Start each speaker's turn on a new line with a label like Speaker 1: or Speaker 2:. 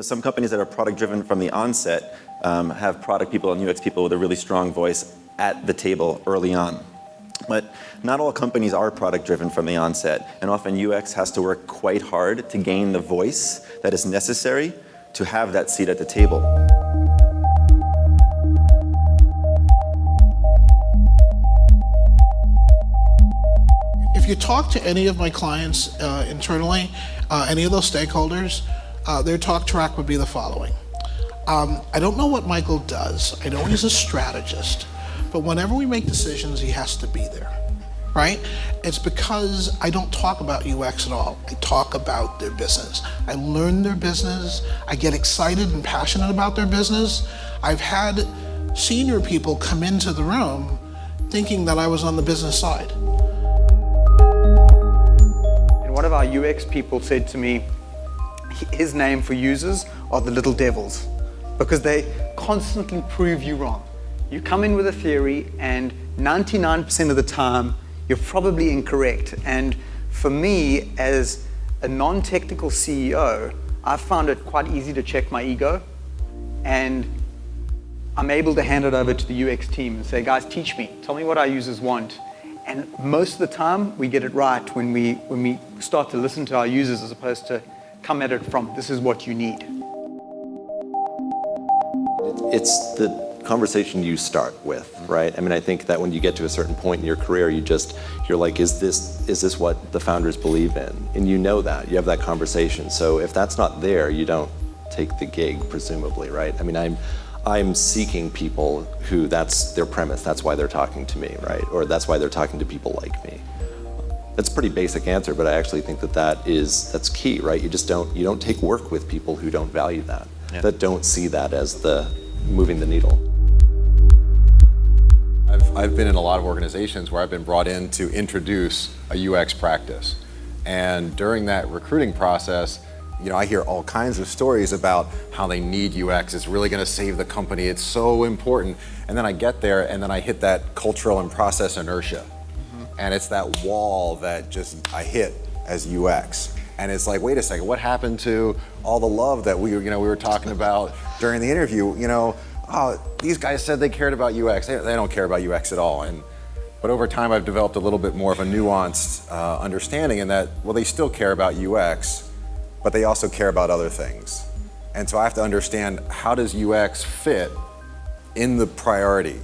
Speaker 1: Some companies that are product driven from the onset have product people and UX people with a really strong voice at the table early on. But not all companies are product driven from the onset, and often UX has to work quite hard to gain the voice that is necessary to have that seat at the table.
Speaker 2: If you talk to any of my clients internally, any of those stakeholders, their talk track would be the following. I don't know what Michael does. I know he's a strategist, but whenever we make decisions, he has to be there, right? It's because I don't talk about UX at all. I talk about their business. I learn their business. I get excited and passionate about their business. I've had senior people come into the room thinking that I was on the business side.
Speaker 3: And one of our UX people said to me, his name for users are the little devils, because they constantly prove you wrong. You come in with a theory and 99% of the time, you're probably incorrect. And for me, as a non-technical CEO, I've found it quite easy to check my ego, and I'm able to hand it over to the UX team and say, guys, teach me, tell me what our users want. And most of the time, we get it right when we start to listen to our users as opposed to come at it from, this is what you need.
Speaker 4: It's the conversation you start with, right? I mean, I think that when you get to a certain point in your career, you're like, is this what the founders believe in? And you know that, you have that conversation. So if that's not there, you don't take the gig, presumably, right? I mean, I'm seeking people who that's their premise, that's why they're talking to me, right? Or that's why they're talking to people like me. That's a pretty basic answer, but I actually think that's key, right? You don't take work with people who don't value that, that don't see that as the moving the needle.
Speaker 5: I've been in a lot of organizations where I've been brought in to introduce a UX practice. And during that recruiting process, I hear all kinds of stories about how they need UX. It's really going to save the company. It's so important. And then I get there and then I hit that cultural and process inertia. And it's that wall that I hit as UX. And it's like, wait a second, what happened to all the love that we were talking about during the interview? These guys said they cared about UX. They don't care about UX at all. But over time, I've developed a little bit more of a nuanced understanding in that, well, they still care about UX, but they also care about other things. And so I have to understand, how does UX fit in the priority?